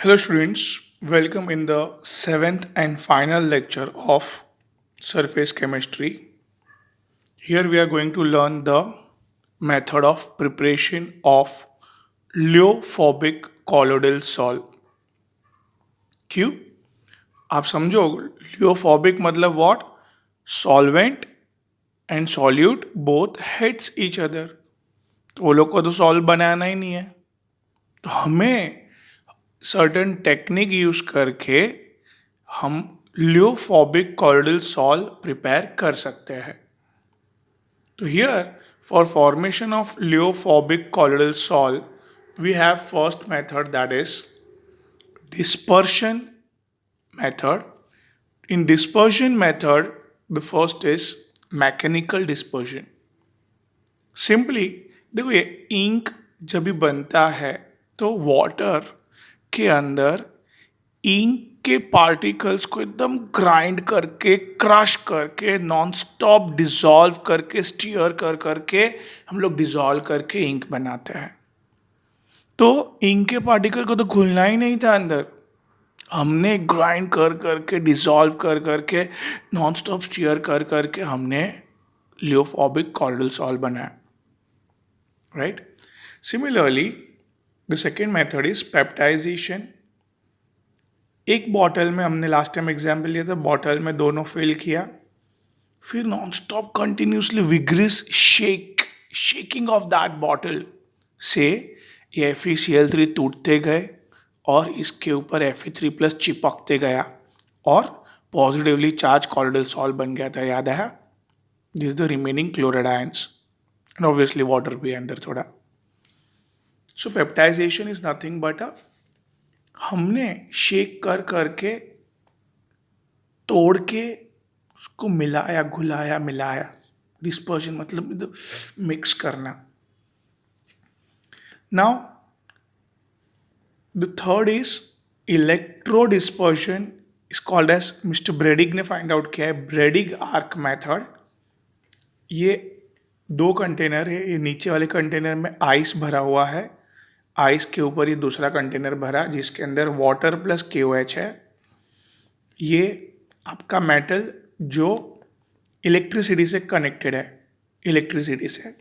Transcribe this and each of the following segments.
Hello, students. Welcome in the seventh and final lecture of surface chemistry. Here we are going to learn the method of preparation of लियोफोबिक colloidal salt. क्यों? आप समझो lyophobic मतलब what? Solvent and solute both hates each other. तो वो लोग को तो solve बनाना ही नहीं है, तो हमें सर्टन टेक्निक यूज करके हम लियोफोबिक कॉलोइडल सॉल्व प्रिपेयर कर सकते हैं. तो here for formation of lyophobic colloidal sol we have first method that is dispersion method. In dispersion method, the first is mechanical dispersion. Simply देखो, ये इंक जब भी बनता है तो वाटर के अंदर इंक के पार्टिकल्स को एकदम ग्राइंड करके, क्रश करके, नॉन स्टॉप डिसॉल्व करके, स्टीयर कर करके हम लोग डिसॉल्व करके इंक बनाते हैं. तो इंक के पार्टिकल को तो घुलना ही नहीं था अंदर, हमने ग्राइंड कर करके, डिसॉल्व कर करके, नॉन स्टॉप स्टीयर कर करके हमने लियोफोबिक कॉलोइडल सॉल्व बनाया. Right. Similarly the second method is peptization. एक बॉटल में हमने लास्ट टाइम एग्जाम्पल लिया था, बॉटल में दोनों फिल किया, फिर non stop continuously vigorous shaking of that bottle से ये FeCl3 टूटते गए और इसके ऊपर Fe3+ चिपकते गया और पॉजिटिवली चार्ज कॉलोइडल सॉल्व बन गया था. याद है? This is the remaining chloride ions and obviously water भी अंदर थोड़ा. सो पेप्टाइजेशन इज नथिंग बट हमने शेक कर करके, तोड़ के उसको मिलाया, घुलाया, मिलाया. डिस्पर्शन मतलब मिक्स करना. Now the third is electro dispersion, is called as, mister Bredig ने फाइंड आउट किया है, ब्रेडिग आर्क मेथड. ये दो कंटेनर है, ये नीचे वाले कंटेनर में आइस भरा हुआ है, आइस के ऊपर ये दूसरा कंटेनर भरा जिसके अंदर वाटर प्लस KOH है. ये आपका मेटल जो इलेक्ट्रिसिटी से कनेक्टेड है, इलेक्ट्रिसिटी से,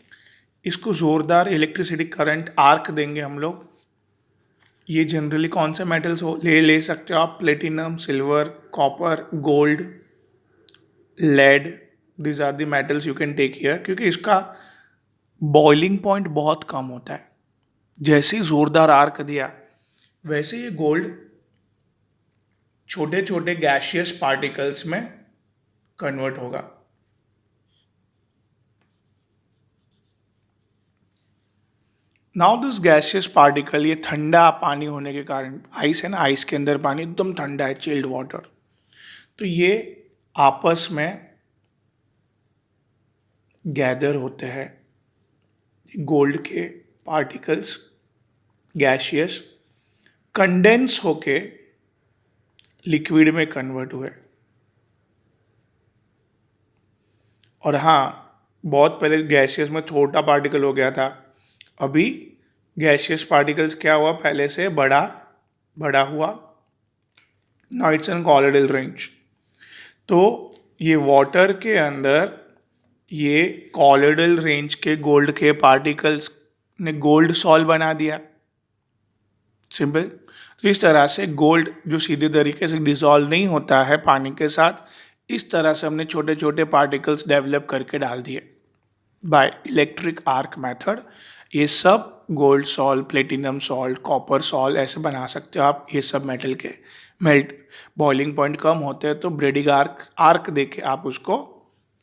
इसको ज़ोरदार इलेक्ट्रिसिटी करंट आर्क देंगे हम लोग. ये जनरली कौन से मेटल्स हो ले सकते हो आप? Platinum, silver, copper, gold, lead. This are the metals you can take here, क्योंकि इसका बॉइलिंग पॉइंट बहुत कम होता है. जैसे ही जोरदार आर्क दिया वैसे ये गोल्ड छोटे छोटे गैशियस पार्टिकल्स में कन्वर्ट होगा. नाउ दिस गैशियस पार्टिकल, ये ठंडा पानी होने के कारण, आइस है ना, आइस के अंदर पानी एकदम ठंडा है, चिल्ड वाटर, तो ये आपस में गैदर होते हैं. गोल्ड के पार्टिकल्स गैशियस कंडेंस होके लिक्विड में कन्वर्ट हुए. और हाँ, बहुत पहले गैशियस में छोटा पार्टिकल हो गया था, अभी गैशियस पार्टिकल्स क्या हुआ, पहले से बड़ा बड़ा हुआ. Now it's an colloidal range. तो ये वाटर के अंदर ये कॉलोइडल रेंज के गोल्ड के पार्टिकल्स ने गोल्ड सॉल्व बना दिया. सिंपल. तो इस तरह से गोल्ड जो सीधे तरीके से डिसॉल्व नहीं होता है पानी के साथ, इस तरह से हमने छोटे छोटे पार्टिकल्स डेवलप करके डाल दिए बाय इलेक्ट्रिक आर्क मेथड. ये सब gold solve, platinum salt, copper solve ऐसे बना सकते हो आप. ये सब मेटल के मेल्ट बॉइलिंग पॉइंट कम होते हैं तो ब्रेडिग आर्क देके आप उसको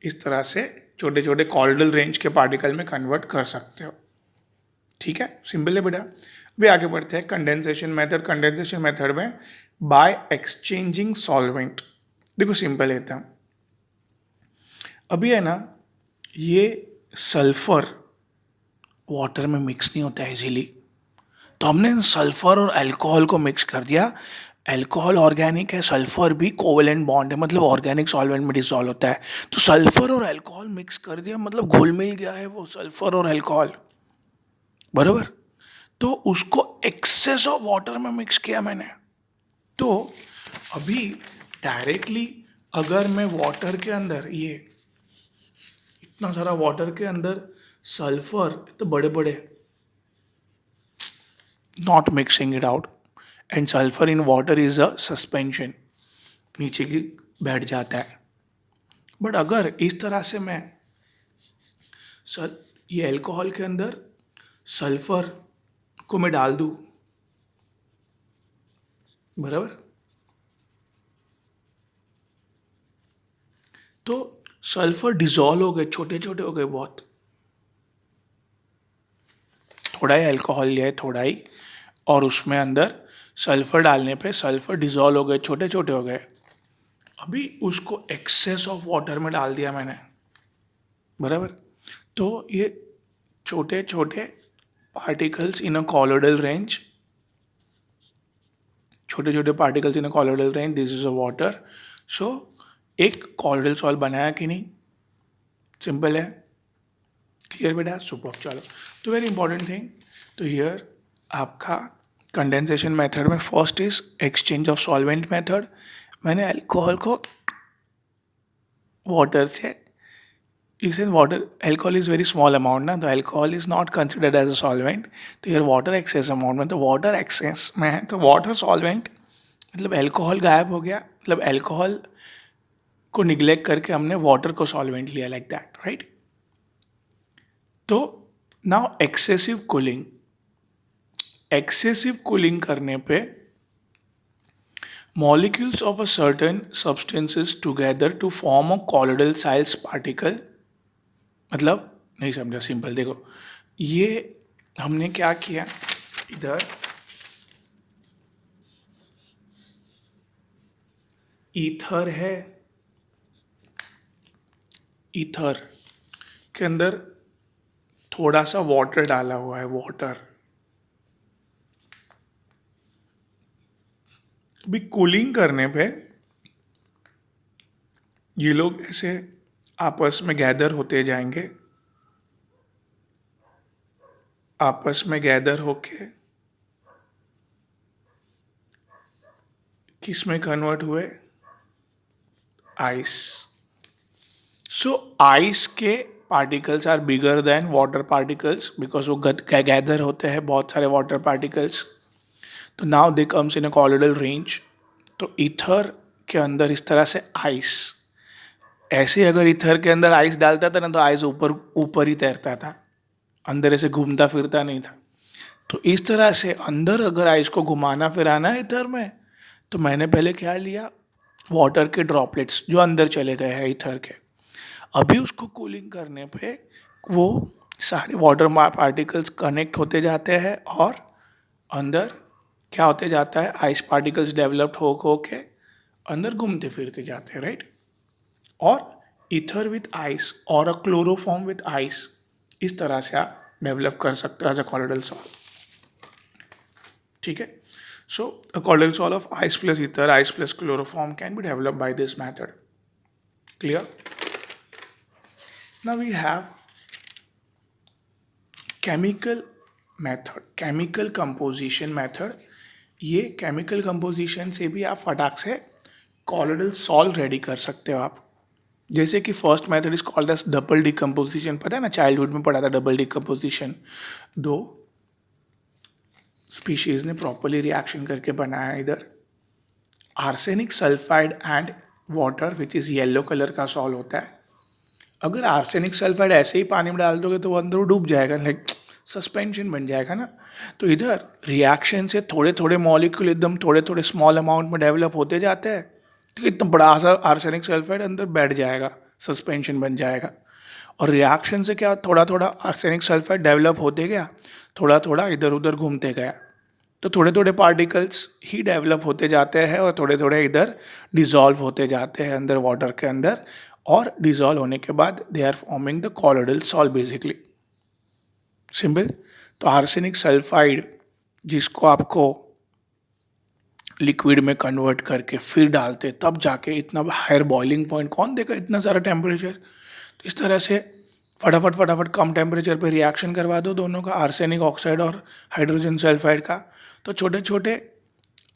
इस तरह से छोटे छोटे कॉलोइडल रेंज के पार्टिकल में कन्वर्ट कर सकते हो. ठीक है, सिंपल है बेटा. अभी आगे बढ़ते हैं कंडेंसेशन मेथड. कंडेंसेशन मेथड में बाय एक्सचेंजिंग सॉल्वेंट. देखो सिंपल है था, अभी है ना, ये सल्फर वाटर में मिक्स नहीं होता है इजीली, तो हमने सल्फर और अल्कोहल को मिक्स कर दिया. अल्कोहल ऑर्गेनिक है, सल्फर भी कोवेलेंट बॉन्ड है, मतलब ऑर्गेनिक सॉल्वेंट में डिसॉल्व होता है. तो सल्फर और अल्कोहल मिक्स कर दिया, मतलब घुल मिल गया है वो सल्फर और अल्कोहल, बराबर. तो उसको एक्सेस ऑफ वाटर में मिक्स किया मैंने, तो अभी डायरेक्टली अगर मैं वाटर के अंदर ये इतना सारा वाटर के अंदर सल्फर तो बड़े बड़े not mixing it out and sulphur in water is a suspension, नीचे की बैठ जाता है। बट अगर इस तरह से मैं ये अल्कोहल के अंदर सल्फर को मैं डाल दूं, बराबर, तो सल्फर डिजॉल्व हो गए, छोटे छोटे हो गए बहुत, थोड़ा ही अल्कोहल लिया है, थोड़ा ही, और उसमें अंदर सल्फर डालने पे सल्फर डिजॉल्व हो गए, छोटे छोटे हो गए। अभी उसको एक्सेस ऑफ वाटर में डाल दिया मैंने, बराबर, तो ये छोटे छोटे particles in a colloidal range, छोटे छोटे particles in a colloidal range, this is a water. So एक कॉलोइडल सॉल्ट बनाया कि नहीं, सिंपल है, क्लियर बेटा, सुपर। चलो, तो वेरी इंपॉर्टेंट थिंग, तो हियर आपका कंडेंसेशन मेथड में first is exchange of solvent method. मैंने अल्कोहल को वाटर से, इस water, alcohol is very small amount ना, तो alcohol is not considered as a solvent, तो यार वाटर एक्सेस अमाउंट में, तो वाटर एक्सेस में है, तो वाटर सॉल्वेंट मतलब अल्कोहल गायब हो गया, मतलब अल्कोहल को निग्लेक्ट करके हमने वाटर को सॉल्वेंट लिया, लाइक दैट, राइट। तो now excessive cooling, excessive cooling करने पे molecules of a certain substances together to form a colloidal size particle, मतलब नहीं समझा, सिंपल देखो, ये हमने क्या किया, इधर ईथर है, ईथर के अंदर थोड़ा सा वाटर डाला हुआ है, वाटर। अभी कूलिंग करने पे ये लोग ऐसे आपस में गैदर होते जाएंगे, आपस में गैदर होके किस में कन्वर्ट हुए, आइस। सो आइस के particles are bigger than water particles because वो गैदर होते हैं बहुत सारे वाटर पार्टिकल्स, तो now they comes in a colloidal range. तो ईथर के अंदर इस तरह से आइस, ऐसे अगर ईथर के अंदर आइस डालता था ना, तो आइस ऊपर ऊपर ही तैरता था, अंदर ऐसे घूमता फिरता नहीं था। तो इस तरह से अंदर अगर आइस को घुमाना फिराना है ईथर में, तो मैंने पहले क्या लिया, वाटर के ड्रॉपलेट्स जो अंदर चले गए हैं ईथर के। अभी उसको कूलिंग करने पे वो सारे वाटर पार्टिकल्स कनेक्ट होते जाते हैं और अंदर क्या होते जाता है, आइस पार्टिकल्स डेवलप्ड हो के अंदर घूमते फिरते जाते हैं, राइट। और ईथर विथ आइस और अ क्लोरोफॉर्म विथ आइस, इस तरह से आप डेवलप कर सकते हो एज अ कॉलोइडल सॉल्ट, ठीक है। So a colloidal sol of ice plus ether, ice plus chloroform can be developed by this method, clear. Now we have chemical method, chemical composition method। ये chemical composition से भी आप फटाक से colloidal salt ready कर सकते हो आप। जैसे कि first method is called as double decomposition, पता है ना, चाइल्डहुड में पढ़ा था डबल डिकम्पोजिशन। दो स्पीशीज ने प्रॉपरली रिएक्शन करके बनाया, इधर arsenic sulphide and water which is yellow colour का सॉल्व होता है। अगर आर्सेनिक सल्फाइड ऐसे ही पानी में डाल दोगे तो वो अंदर डूब जाएगा, लाइक सस्पेंशन बन जाएगा ना। तो इधर रिएक्शन से थोड़े थोड़े मॉलिक्यूल एकदम थोड़े थोड़े स्मॉल अमाउंट में डेवलप होते जाते हैं, तो इतना बड़ा सा आर्सेनिक सल्फाइड अंदर बैठ जाएगा, सस्पेंशन बन जाएगा। और रिएक्शन से क्या, थोड़ा थोड़ा आर्सेनिक सल्फाइड डेवलप होते गया, थोड़ा थोड़ा इधर उधर घूमते गया, तो थोड़े थोड़े पार्टिकल्स ही डेवलप होते जाते हैं और थोड़े थोड़े इधर डिजॉल्व होते जाते हैं अंदर वाटर के अंदर, और डिजॉल्व होने के बाद they are forming the colloidal salt basically, simple. तो आर्सेनिक सल्फाइड जिसको आपको लिक्विड में कन्वर्ट करके फिर डालते, तब जाके इतना हायर बॉइलिंग पॉइंट कौन देगा, इतना सारा टेम्परेचर। तो इस तरह से फटाफट फटाफट कम टेम्परेचर पे रिएक्शन करवा दो दोनों का, आर्सेनिक ऑक्साइड और हाइड्रोजन सल्फाइड का, तो छोटे छोटे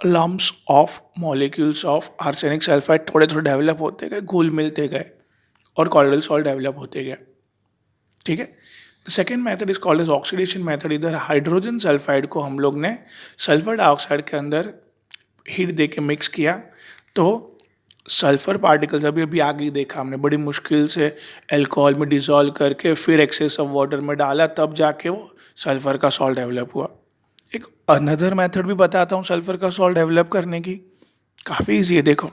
lumps of molecules of arsenic sulphide थोड़े थोड़े डेवलप होते गए, घुल मिलते गए और कॉलोइडल सॉल्ट डेवलप होते गए. ठीक है. The second method is called as oxidation method. इधर हाइड्रोजन सल्फाइड को हम लोग ने सल्फर डाइऑक्साइड के अंदर हीट दे के मिक्स किया, तो सल्फर पार्टिकल्स अभी अभी आगे ही देखा हमने, बड़ी मुश्किल से अल्कोहल में डिसॉल्व करके फिर एक्सेस ऑफ वाटर में डाला, तब जाके वो सल्फर का सॉल्ट डेवलप हुआ. एक अनदर मेथड भी बताता हूँ सल्फर का सॉल्ट डेवलप करने की, काफ़ी ईजी है. देखो,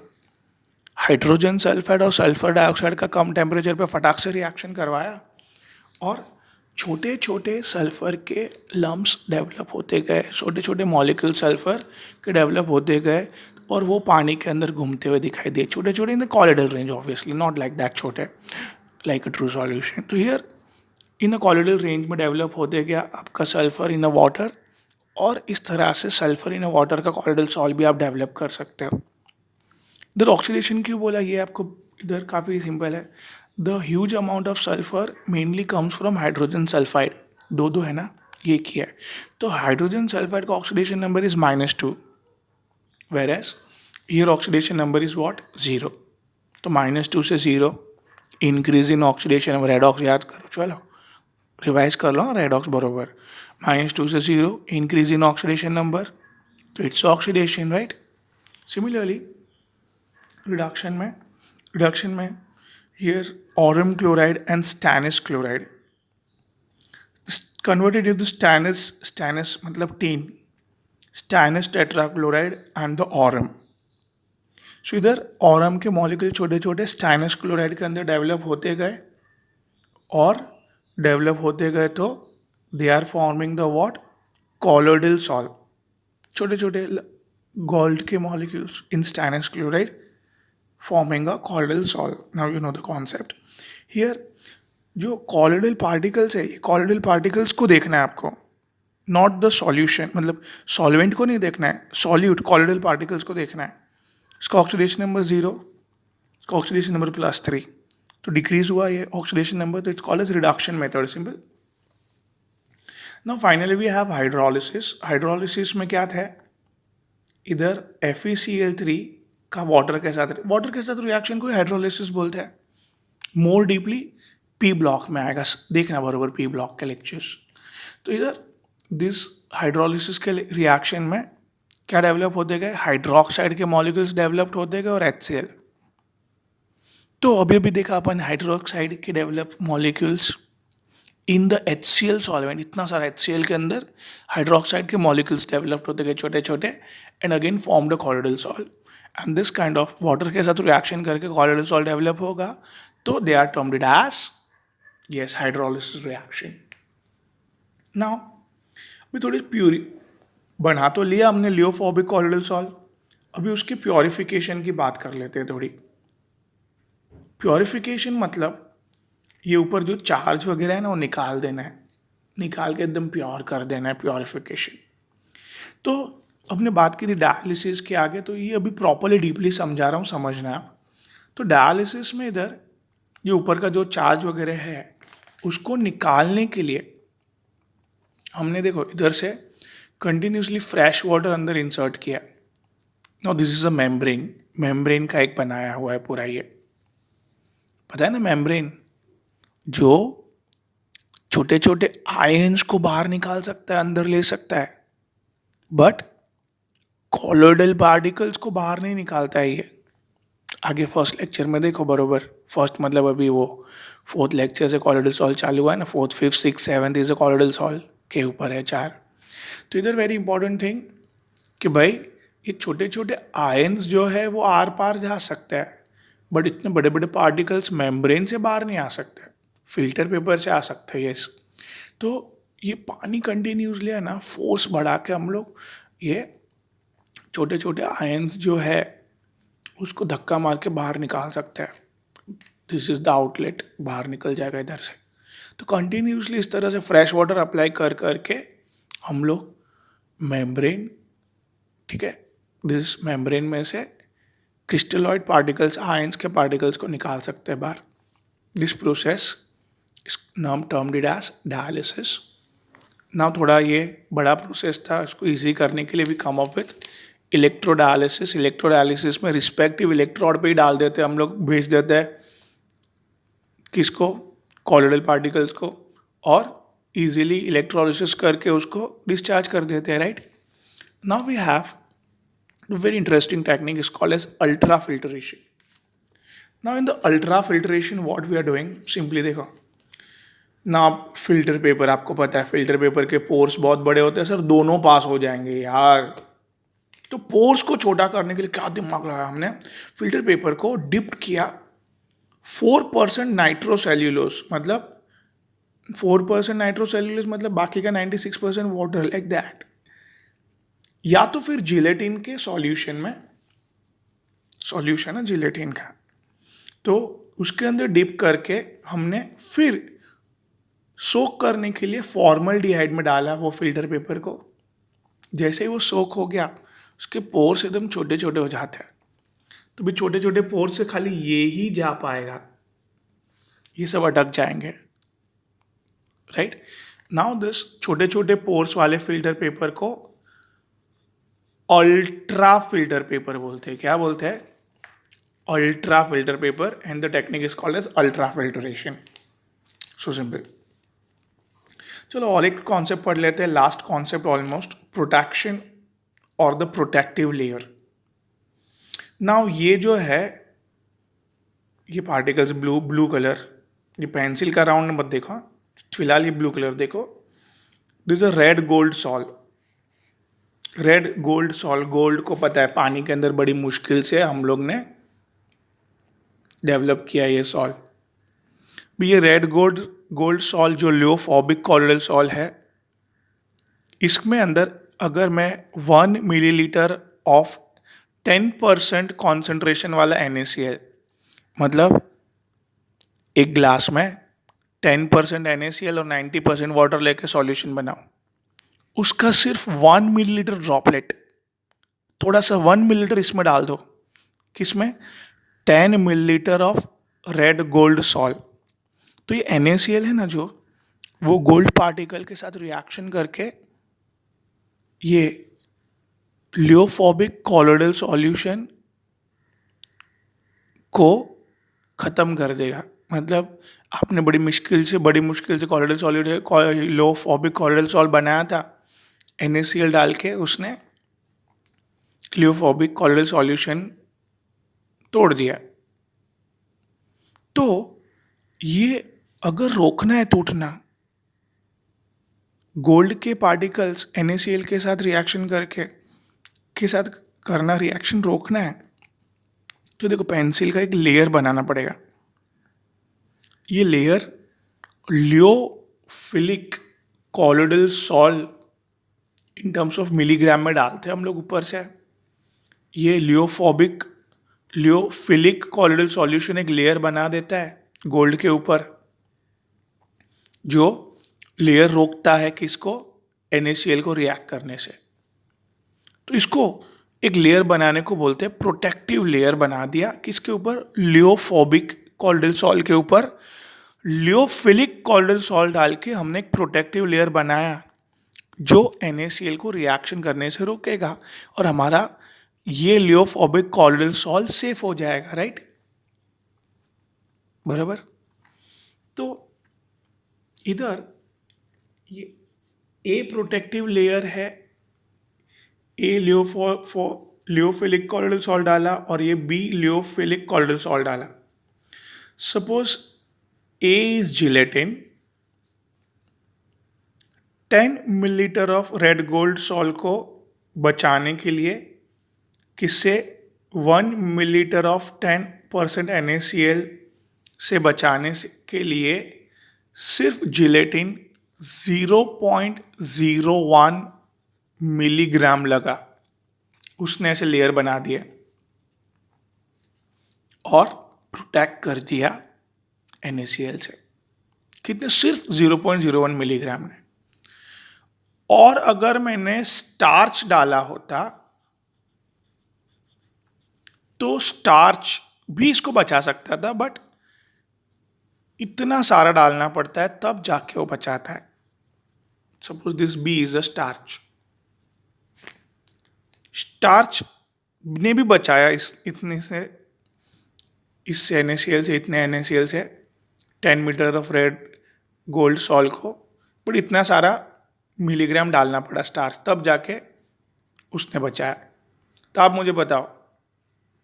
हाइड्रोजन सल्फाइड और सल्फर डाइऑक्साइड का कम टेम्परेचर पे फटाक से रिएक्शन करवाया और छोटे छोटे सल्फर के लम्प्स डेवलप होते गए, छोटे छोटे मॉलिक्यूल सल्फर के डेवलप होते गए और वो पानी के अंदर घूमते हुए दिखाई दिए, छोटे छोटे in the colloidal range, obviously not like that छोटे लाइक अ ट्रू सॉल्यूशन. तो here in a colloidal range में डेवलप होते गया आपका सल्फर इन अ वाटर, और इस तरह से सल्फर इन अ वाटर का कॉलोइडल सॉल्ट भी आप डेवलप कर सकते हो. इधर ऑक्सीडेशन क्यों बोला, ये आपको इधर काफ़ी सिंपल है. The huge amount of sulphur mainly comes from hydrogen sulphide. दो दो है ना, ये किया है. तो हाइड्रोजन सल्फाइड का oxidation number is -2, whereas here oxidation number is what, 0. तो -2 से 0 इंक्रीज इन ऑक्सीडेशन, रेडॉक्स याद करो, चलो रिवाइज कर लो रेडॉक्स बरोबर. -2 से 0 इंक्रीज इन ऑक्सीडेशन नंबर, तो it's oxidation, right. Similarly reduction में here aurum chloride and stannous chloride converted into stannous मतलब tin, stannous tetrachloride and the aurum. So इधर ऑरम के मॉलिक्यूल छोटे छोटे स्टैनिस क्लोराइड के अंदर डेवलप होते गए और डेवलप होते गए, तो they are forming the what, colloidal salt. छोटे छोटे गोल्ड के molecules in stannous chloride forming a colloidal salt. Now you know the concept. Here जो कॉलोइडल पार्टिकल्स है, ये कॉलोइडल पार्टिकल्स को देखना है आपको, नॉट द सॉल्यूशन, मतलब सॉल्वेंट को नहीं देखना है, सॉल्यूट कॉलोइडल पार्टिकल्स को देखना है. इसका ऑक्सीडेशन नंबर 0, इसका ऑक्सीडेशन नंबर +3, तो डिक्रीज हुआ ये ऑक्सीडेशन नंबर, तो it's called as reduction method, simple. Now finally we have hydrolysis. Hydrolysis में क्या था, इधर FeCl3 का वाटर के साथ रिएक्शन को हाइड्रोलिसिस बोलते हैं. मोर डीपली P ब्लॉक में आएगा, देखना बरोबर P ब्लॉक के लेक्चर्स. तो इधर दिस हाइड्रोलिसिस के रिएक्शन में क्या डेवलप होते गए, हाइड्रोक्साइड के मॉलिक्यूल्स डेवलप्ड होते गए और HCl. तो अभी अभी देखा अपन हाइड्रोक्साइड के develop molecules in the HCl solvent, इतना सारा HCl के अंदर हाइड्रोक्साइड के मॉलिक्यूल्स डेवलप्ड होते गए छोटे छोटे, and again formed a colloidal salt. And this kind of water के साथ रिएक्शन करके कॉलोइडल सॉल्ट डेवलप होगा, तो they are termed as yes hydrolysis reaction. Now अभी थोड़ी प्यूरी बना तो लिया हमने लियोफोबिक कॉलोइडल सॉल्ट, अभी उसकी प्योरिफिकेशन की बात कर लेते हैं थोड़ी. प्योरिफिकेशन मतलब ये ऊपर जो चार्ज वगैरह है ना, वो निकाल देना है, निकाल के एकदम प्योर कर देना है, प्योरिफिकेशन. तो अपने बात की थी डायलिसिस के आगे, तो ये अभी प्रॉपरली डीपली समझा रहा हूँ, समझना आप. तो डायलिसिस में इधर ये ऊपर का जो चार्ज वगैरह है उसको निकालने के लिए हमने देखो इधर से कंटिन्यूसली फ्रेश वाटर अंदर इंसर्ट किया. Now this is a membrane का एक बनाया हुआ है पूरा, ये पता है ना, मेम्ब्रेन जो छोटे छोटे आयंस को बाहर निकाल सकता है, अंदर ले सकता है, बट कॉलोइडल पार्टिकल्स को बाहर नहीं निकालता है ये. आगे फर्स्ट लेक्चर में देखो बरोबर, फर्स्ट मतलब अभी वो 4th लेक्चर से कॉलोइडल सॉल्ट चालू हुआ है ना, 4th 5th 6th 7th is a colloidal salt के ऊपर है 4. तो इधर वेरी इंपॉर्टेंट थिंग कि भाई ये छोटे छोटे आयंस जो है वो आर पार जा सकता है, बट इतने बड़े बड़े पार्टिकल्स मेम्ब्रेन से बाहर नहीं आ सकते, फिल्टर पेपर से आ सकते हैं. यस, तो ये पानी कंटिन्यूसली है ना, फोर्स बढ़ा के हम लोग ये छोटे छोटे आयंस जो है उसको धक्का मार के बाहर निकाल सकते हैं. दिस इज द आउटलेट, बाहर निकल जाएगा इधर से. तो कंटिन्यूसली इस तरह से फ्रेश वाटर अप्लाई कर करके हम लोग मेम्ब्रेन, ठीक है, दिस मेम्ब्रेन में से क्रिस्टलॉइड पार्टिकल्स, आयंस के पार्टिकल्स को निकाल सकते हैं बाहर. दिस प्रोसेस इज नाम टर्म्ड एज डायलिसिस. ना थोड़ा ये बड़ा प्रोसेस था, इसको इजी करने के लिए भी कम अप विथ इलेक्ट्रोडायलिसिस में रिस्पेक्टिव इलेक्ट्रोड पे ही डाल देते हैं हम लोग, भेज देते हैं किसको, कॉलोइडल पार्टिकल्स को, और इजीली इलेक्ट्रोलिसिस करके उसको डिस्चार्ज कर देते हैं, right. Now we have a very interesting technique is called as ultrafiltration. Now in the ultrafiltration what we are doing, simply देखो ना, आप फिल्टर पेपर, आपको पता है फिल्टर पेपर के पोर्स बहुत बड़े होते हैं सर, दोनों पास हो जाएंगे यार. तो पोर्स को छोटा करने के लिए क्या दिमाग लगाया हमने, फिल्टर पेपर को डिप्ट किया 4% नाइट्रोसेल्यूलोस, मतलब 4% नाइट्रोसेल्यूलोस मतलब बाकी का 96% वाटर, लाइक दैट. या तो फिर जिलेटिन के सॉल्यूशन में, सॉल्यूशन है जिलेटिन का, तो उसके अंदर डिप करके हमने फिर सोक करने के लिए फॉर्मल्डिहाइड में डाला वो फिल्टर पेपर को. जैसे ही वो सोक हो गया, उसके पोर्स एकदम छोटे छोटे हो जाते हैं. तो भी छोटे छोटे पोर्स से खाली ये ही जा पाएगा, ये सब अटक जाएंगे, राइट. नाउ दिस छोटे छोटे पोर्स वाले फिल्टर पेपर को अल्ट्रा फिल्टर पेपर बोलते हैं. क्या बोलते हैं, ultra filter paper, and the technique is called as ultra filtration. So simple. चलो और एक कॉन्सेप्ट पढ़ लेते हैं, लास्ट कॉन्सेप्ट ऑलमोस्ट, प्रोटेक्शन और द प्रोटेक्टिव लेयर. नाउ ये जो है, ये पार्टिकल्स ब्लू कलर, ये पेंसिल का राउंड मत देखो, फिलहाल ये ब्लू कलर देखो. This a red gold salt. Red gold salt, gold को पता है पानी के अंदर बड़ी मुश्किल से हम लोग ने डेवलप किया ये सॉल्ट. ये रेड गोल्ड सॉल्ट जो लियोफोबिक कॉलोइडल सॉल्ट है, इसमें अंदर अगर मैं 1 मिलीलीटर ऑफ 10% कॉन्सेंट्रेशन वाला NaCl, मतलब एक ग्लास में 10% NaCl और 90% वाटर लेके सॉल्यूशन बनाऊं, उसका सिर्फ 1 मिलीलीटर ड्रॉपलेट, थोड़ा सा 1 मिलीलीटर इसमें डाल दो. किसमें, 10 millilitre of red gold salt. तो ये NaCl है ना, जो वो गोल्ड पार्टिकल के साथ रिएक्शन करके ये लियोफोबिक कॉलोइडल सॉल्यूशन को ख़त्म कर देगा. मतलब आपने बड़ी मुश्किल से कॉलोइडल सॉल्यूशन, लियोफोबिक कॉलोइडल सॉल्ट बनाया था, NaCl डाल के उसने लियोफोबिक कॉलोइडल सॉल्यूशन तोड़ दिया. तो ये अगर रोकना है टूटना, गोल्ड के पार्टिकल्स NaCl के साथ रिएक्शन के साथ करना, रिएक्शन रोकना है, तो देखो पेंसिल का एक लेयर बनाना पड़ेगा. ये layer lyophilic colloidal sol in terms of milligram में डालते हैं हम लोग ऊपर से. ये लियोफिलिक कॉलोइडल सॉल्यूशन एक लेयर बना देता है गोल्ड के ऊपर, जो लेयर रोकता है किसको, NaCl को रिएक्ट करने से. तो इसको एक लेयर बनाने को बोलते हैं प्रोटेक्टिव लेयर. बना दिया किसके ऊपर, लियोफोबिक कॉलोइडल सॉल्ट के ऊपर. लियोफिलिक कॉलोइडल सॉल्ट डाल के हमने एक प्रोटेक्टिव लेयर बनाया जो NaCl को रिएक्शन करने से रोकेगा, और हमारा ये लियोफोबिक कॉलोइडल सॉल्ट सेफ हो जाएगा, राइट. बराबर. तो इधर ये ए प्रोटेक्टिव लेयर है, ए लियोफिलिक कॉलोइडल सॉल्ट डाला, और ये बी लियोफिलिक कॉलोइडल सॉल्ट डाला. Suppose A is gelatin, 10 millilitre of red gold salt को बचाने के लिए किससे, 1 मिलीलीटर ऑफ 10% NaCl से बचाने के लिए सिर्फ जिलेटिन 0.01 मिलीग्राम लगा. उसने ऐसे लेयर बना दिए और प्रोटेक्ट कर दिया NaCl से. कितने, सिर्फ 0.01 मिलीग्राम ने. और अगर मैंने स्टार्च डाला होता तो स्टार्च भी इसको बचा सकता था, बट इतना सारा डालना पड़ता है तब जाके वो बचाता है. Suppose this B is a starch. Starch ने भी बचाया इससे NaCl से, इतने NaCl से 10 metre of red gold salt को, बट इतना सारा मिलीग्राम डालना पड़ा स्टार्च, तब जाके उसने बचाया। तो आप मुझे बताओ,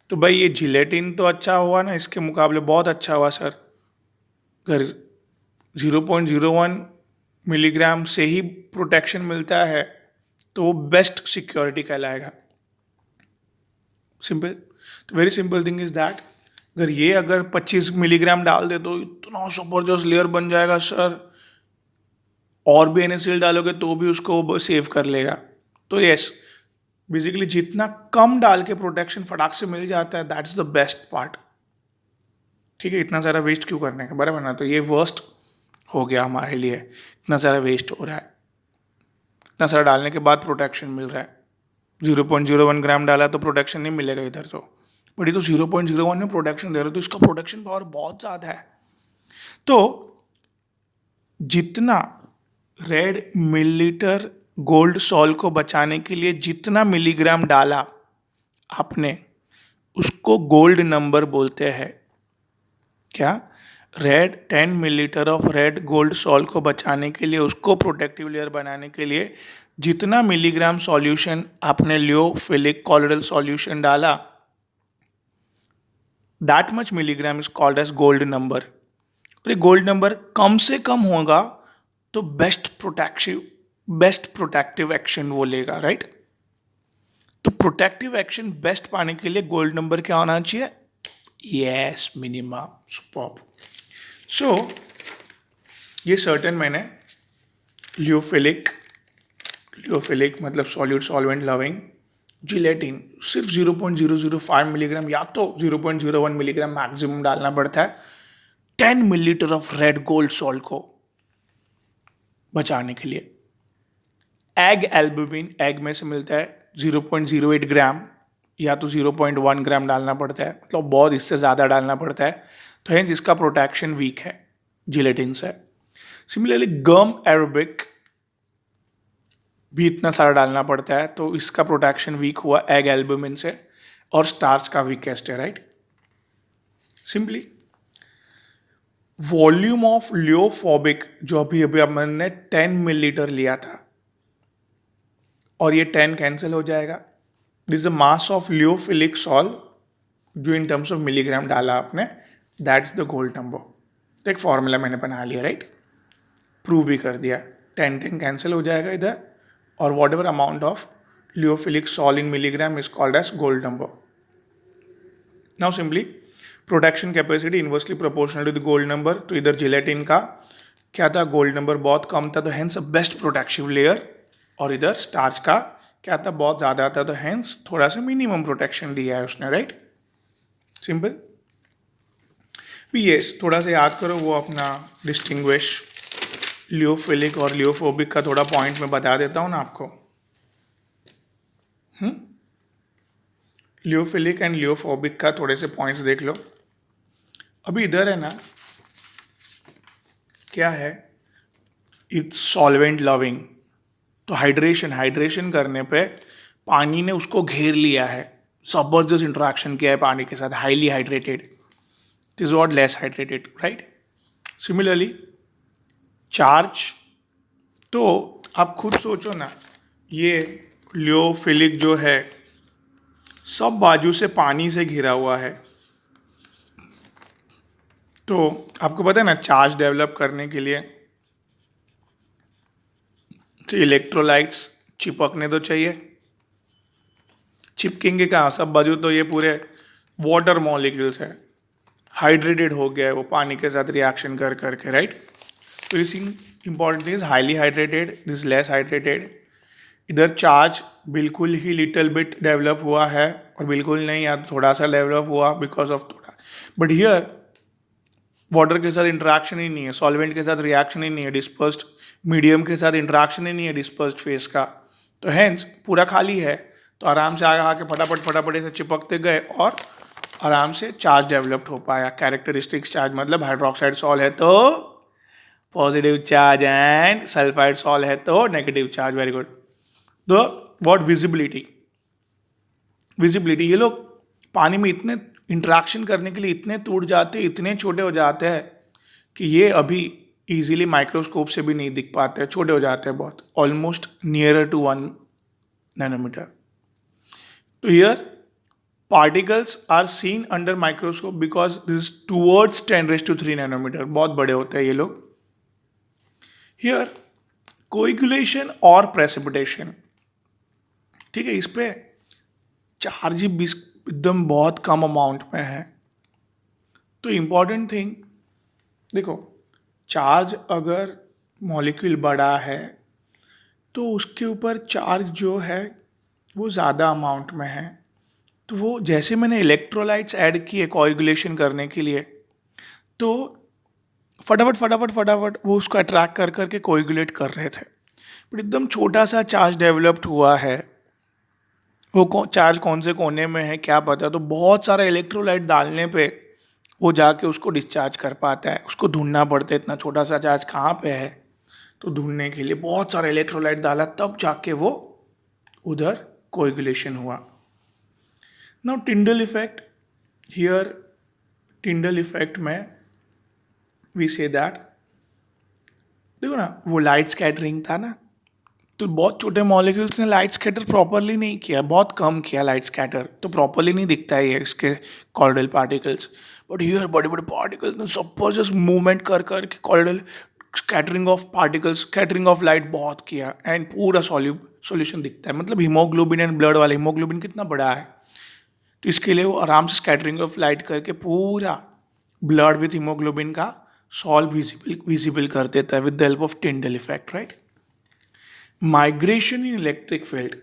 तो भाई ये जिलेटिन तो अच्छा हुआ ना, इसके मुकाबले बहुत अच्छा हुआ सर। अगर 0.01 मिलीग्राम से ही प्रोटेक्शन मिलता है तो वो बेस्ट सिक्योरिटी कहलाएगा। सिंपल, तो very simple thing is that, अगर 25 मिलीग्राम डाल दे तो इतना जबरदस्त लेयर बन जाएगा सर, और भी NaCl डालोगे तो भी उसको सेव कर लेगा। तो यस, बेसिकली जितना कम डाल के प्रोटेक्शन फटाक से मिल जाता है, दैट्स द बेस्ट पार्ट। ठीक है, इतना सारा वेस्ट क्यों करने का, बराबर ना। तो ये वर्स्ट हो गया हमारे लिए, इतना सारा वेस्ट हो रहा है, इतना सारा डालने के बाद प्रोटेक्शन मिल रहा है। 0.01 ग्राम डाला तो प्रोटेक्शन नहीं मिलेगा इधर, तो बट ये तो 0.01 में प्रोटेक्शन दे रहा है, तो इसका प्रोटेक्शन पावर बहुत ज़्यादा है। तो जितना रेड मिलीलीटर गोल्ड सॉल्ट को बचाने के लिए जितना मिलीग्राम डाला आपने, उसको गोल्ड नंबर बोलते हैं। क्या? 10 millilitre of red gold salt को बचाने के लिए, उसको प्रोटेक्टिव लेयर बनाने के लिए जितना मिलीग्राम सॉल्यूशन आपने लियोफिलिक कॉलोइडल सॉल्यूशन डाला, that much milligram is called as gold number. और ये गोल्ड नंबर कम से कम होगा तो बेस्ट प्रोटेक्टिव एक्शन वो लेगा, राइट। तो प्रोटेक्टिव एक्शन बेस्ट पाने के लिए गोल्ड नंबर क्या होना चाहिए? Yes, minimum. सुपर्ब। सो ये सर्टेन मैंने लियोफिलिक मतलब सॉल्यूट सॉल्वेंट लविंग जिलेटिन सिर्फ 0.005 मिलीग्राम या तो 0.01 मिलीग्राम मैक्सिमम डालना पड़ता है 10 millilitre of red gold salt को बचाने के लिए। एग एल्बुमिन एग में से मिलता है 0.08 ग्राम या तो 0.1 ग्राम डालना पड़ता है, मतलब बहुत इससे ज़्यादा डालना पड़ता है, तो हेंस इसका प्रोटेक्शन वीक है जिलेटिन से। सिमिलरली गम एरोबिक भी इतना सारा डालना पड़ता है, तो इसका प्रोटेक्शन वीक हुआ एग एल्बुमिन से, और स्टार्च का वीकेस्ट है, राइट। सिंपली वॉल्यूम ऑफ लियोफोबिक जो अभी हमने 10 मिलीलीटर लिया था, और ये 10 कैंसिल हो जाएगा। This is the mass of lyophilic sol जो इन टर्म्स ऑफ मिलीग्राम डाला आपने, दैट्स द गोल्ड नंबर। तो एक फॉर्मूला मैंने बना लिया, राइट, प्रूव भी कर दिया। 10 कैंसिल हो जाएगा इधर, और whatever amount of lyophilic salt in milligram is called as gold number. Now simply protection capacity inversely proportional to the gold number. तो इधर जिलेटिन का क्या था, गोल्ड नंबर बहुत कम था, तो हेंस बेस्ट प्रोटेक्टिव लेयर, और इधर स्टार्च का क्या था, बहुत ज़्यादा था, तो हेंस थोड़ा सा मिनिमम प्रोटेक्शन दिया है उसने, राइट। सिंपल। यस, थोड़ा सा याद करो वो अपना डिस्टिंग्विश लियोफिलिक और लियोफोबिक का थोड़ा पॉइंट मैं बता देता हूँ ना आपको। लियोफिलिक एंड लियोफोबिक का थोड़े से पॉइंट्स देख लो। अभी इधर है ना, क्या है, इट्स सॉल्वेंट लविंग, तो हाइड्रेशन करने पे पानी ने उसको घेर लिया है, जबरदस्त इंटरेक्शन किया है पानी के साथ, highly hydrated, this what less hydrated, right. Similarly charge, तो आप खुद सोचो ना, ये लियोफिलिक जो है सब बाजू से पानी से घिरा हुआ है, तो आपको पता है ना, चार्ज डेवलप करने के लिए तो इलेक्ट्रोलाइट्स चिपकने तो चाहिए, चिपकेंगे कहाँ, सब बाजू तो ये पूरे वाटर मॉलिक्यूल्स है, हाइड्रेटेड हो गया है वो पानी के साथ रिएक्शन कर करके, राइट। तो this important is highly hydrated, this less hydrated. इधर चार्ज बिल्कुल ही लिटिल बिट डेवलप हुआ है, और बिल्कुल नहीं या थोड़ा सा डेवलप हुआ बिकॉज ऑफ थोड़ा, बट हियर वाटर के साथ इंटरेक्शन ही नहीं है, सॉल्वेंट के साथ रिएक्शन ही नहीं है, डिस्पर्स्ड मीडियम के साथ इंटरेक्शन ही नहीं है डिस्पर्स्ड फेस का, तो हेंस पूरा खाली है, तो आराम से आके फटाफट से चिपकते गए और आराम से चार्ज डेवलप्ड हो पाया। कैरेक्टरिस्टिक्स चार्ज मतलब हाइड्रोक्साइड सॉल्ट है तो positive charge, and sulphide salt है तो negative charge. Very good. The what visibility, visibility, ये लोग पानी में इतने इंटरेक्शन करने के लिए इतने टूट जाते हैं, इतने छोटे हो जाते हैं कि ये अभी इजीली माइक्रोस्कोप से भी नहीं दिख पाते हैं, छोटे हो जाते हैं बहुत, ऑलमोस्ट नियरर टू 1 नैनोमीटर. तो here particles are seen under microscope because this is towards 10⁻³ nanometer, बहुत बड़े होते हैं ये लोग. Here coagulation और precipitation, ठीक है, इस पे चार्ज एकदम बहुत कम अमाउंट में है. तो इम्पॉर्टेंट थिंग देखो, चार्ज अगर मॉलिक्यूल बड़ा है तो उसके ऊपर चार्ज जो है वो ज़्यादा अमाउंट में है. तो वो जैसे मैंने इलेक्ट्रोलाइट्स ऐड किए कोएगुलेशन करने के लिए, तो फटाफट वो उसको अट्रैक्ट कर करके कोएगुलेट कर रहे थे. बट एकदम छोटा सा चार्ज डेवलप्ड हुआ है, वो चार्ज कौन से कोने में है क्या पता, तो बहुत सारा इलेक्ट्रोलाइट डालने पे वो जाके उसको डिस्चार्ज कर पाता है. उसको ढूंढना पड़ता है इतना छोटा सा चार्ज कहाँ पे है, तो ढूंढने के लिए बहुत सारा इलेक्ट्रोलाइट डाला तब जाके वो उधर कोएगुलेशन हुआ. Now Tyndall effect, here Tyndall effect में वी से दैट, देखो ना वो लाइट स्कैटरिंग था ना, तो बहुत छोटे मॉलिक्यूल्स ने लाइट स्कैटर प्रॉपरली नहीं किया, बहुत कम किया लाइट स्कैटर, तो प्रॉपरली नहीं दिखता है इसके कॉर्डल पार्टिकल्स. बट हियर बड़े बड़े पार्टिकल्स ने जबरदस्त मूवमेंट कर के कॉर्डल scattering of particles, scattering of light बहुत किया, एंड पूरा सॉल्यूशन दिखता है. मतलब हीमोग्लोबिन एंड ब्लड वाले, हीमोग्लोबिन कितना बड़ा है, तो इसके लिए वो आराम से स्कैटरिंग ऑफ लाइट करके पूरा ब्लड विथ हीमोग्लोबिन का सॉल्व विजिबल कर देता है with the help of Tyndall effect, right. Migration in electric field,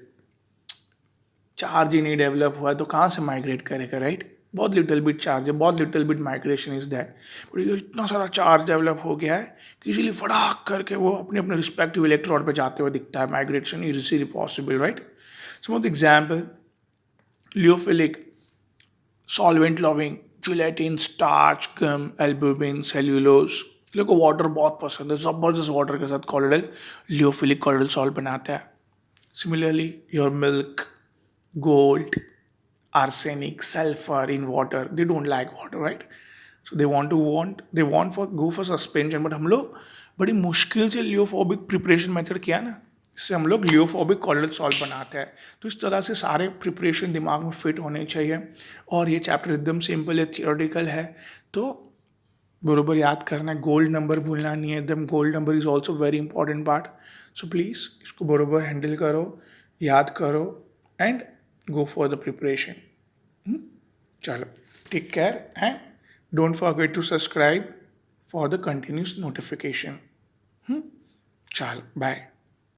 charge ही नहीं डेवलप हुआ तो कहाँ से माइग्रेट करेगा, राइट. बहुत लिटिल बिट चार्ज है, बहुत little bit migration is that. But ये इतना सारा चार्ज डेवलप हो गया है कि इसीलिए फटाक करके वो अपने अपने रिस्पेक्टिव इलेक्ट्रोड पे जाते हुए दिखता है. Migration is easily possible, right. Some of the example, lyophilic, solvent loving, gelatin, starch, gum, albumin, cellulose. लोग को वाटर बहुत पसंद है, जबरदस्त वाटर के साथ कॉलोइडल लियोफिलिक कॉलोइडल सॉल्ट बनाता है. Similarly your milk, gold, arsenic, sulfur in water, they don't like water, right. So they want for go for suspension. but हम लोग बड़ी मुश्किल से लियोफोबिक प्रिपरेशन मेथड किया ना, इससे हम लोग लियोफोबिक कॉलोइडल सॉल्ट बनाते हैं. तो इस तरह से सारे प्रिपरेशन दिमाग में फिट होने चाहिए. और ये चैप्टर एकदम सिंपल है, थियोरेटिकल है, तो बरोबर याद करना है. गोल्ड नंबर भूलना नहीं है एकदम. Gold number is also very important part. So please इसको बरोबर हैंडल करो, याद करो, and go for the preparation. Chalo, take care and don't forget to subscribe for the continuous notification. Chalo, bye.